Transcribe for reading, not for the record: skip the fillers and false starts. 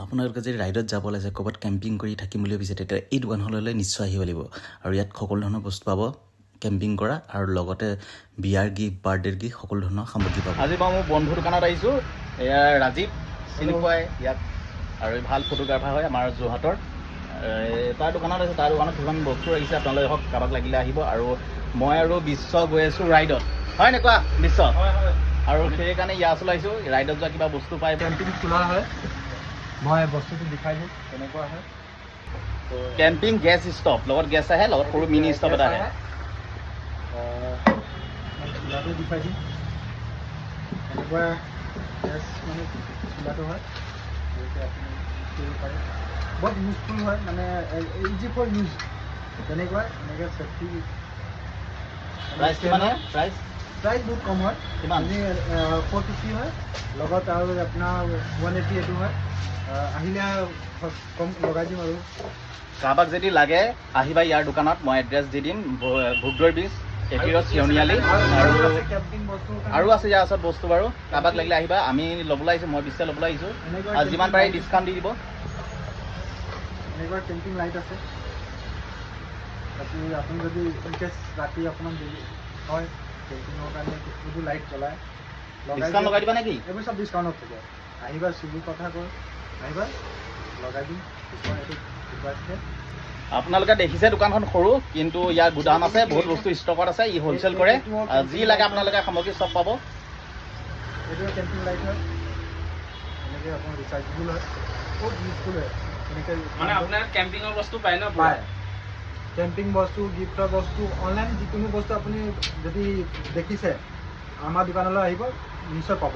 আপোনালোকে যদি ৰাইডত যাব লাগে ক'ৰবাত কেম্পিং কৰি থাকিম বুলি ভাবিছে তেতিয়া এই দোকানখনলৈ নিশ্চয় আহিব লাগিব আৰু ইয়াত সকলো ধৰণৰ বস্তু পাব কেম্পিং কৰা আৰু লগতে বিয়াৰ গিফ্ট বাৰ্থডেৰ গিফ্ট সকলো ধৰণৰ সামগ্ৰী পাব। আজি মই মোৰ বন্ধু দোকানত আহিছোঁ, এয়া ৰাজীৱ চিনি পাই ইয়াত আৰু ভাল ফটোগ্ৰাফাৰ হয় আমাৰ যোৰহাটৰ। তাৰ দোকানত আছে, তাৰ দোকানত কিছুমান বস্তু ৰাখিছে, আপোনালোকে হওক কাৰোবাক লাগিলে আহিব। আৰু মই আৰু বিশ্ব গৈ আছোঁ ৰাইডত, হয় নেকুৱা বিশ্ব? আৰু সেইকাৰণে ইয়াৰ ওচৰলৈ আহিছোঁ, ৰাইডত যোৱা কিবা বস্তু পাই কেম্পিং খোলা হয়, মই বস্তুটো দেখাই দিওঁ কেনেকুৱা হয়। কেম্পিং গেছ ষ্টভ, লগত গেছ আহে, লগত সৰু মিনি ষ্টভ এটা আহে। চোলাটো দেখাই দিম এনেকুৱা গেছ মানে চোলাটো হয়, আপুনি কৰিব পাৰে। বহুত ইউজফুল হয়, মানে ইজি ফৰ ইউজ। তেনেকুৱা এনেকৈ চেফটি। প্ৰাইচ কিমান হয়? প্ৰাইচ বহুত কম হয়, কিমান? 450 হয়, লগত আৰু আপোনাৰ 180 এইটো হয়। আহিলে কম লগাই দিম। আৰু কাৰোবাক যদি লাগে আহিবা ইয়াৰ দোকানত, মই এড্ৰেছ দি দিম। ভোগদৈ ব্ৰিজ, এটিৰত চিয়নিআলি আৰু আছে ইয়াৰ ওচৰত বস্তু বাৰু। কাৰোবাক লাগিলে আহিবা, আমি ল'বলৈ আহিছোঁ, মই বিশ্বাস ল'বলৈ আহিছোঁ আৰু যিমান পাৰে ডিছকাউণ্ট দি দিব। এনেকুৱা কেম্পিং লাইট আছে, আপুনি যদি ইনকেছ ৰাতি আপোনাৰ দেৰি হয় কেম্পিঙৰ কাৰণে এইবোৰ লাইট জ্বলাই ডিছকাউণ্ট লগাই দিবা নেকি? এইবোৰ চব ডিছকাউণ্টত থাকে। আহিবা, চিভিল কথা কয়, আহিবা লগাই দিম ডিছকাউণ্ট। এইটো আপোনালোকে দেখিছে দোকানখন সৰু, কিন্তু ইয়াৰ গুদাম আছে, বহুত বস্তু ষ্টকত আছে। ই হ'লচেল কৰে, যি লাগে আপোনালোকে সামগ্ৰী চব পাব। এইটো কেম্পিং লাইট হয়, এনেকৈ আপোনাৰ ৰিচাৰ্জেবল হয়, বহুত ইউজফুল হয়। এনেকৈ মানে আপোনাৰ কেম্পিঙৰ বস্তু পায় ন? পায়, কেম্পিং বস্তু, গিফ্টৰ বস্তু, অনলাইন যিকোনো বস্তু আপুনি যদি দেখিছে আমাৰ দোকানলৈ আহিব, নিশ্চয় পাব।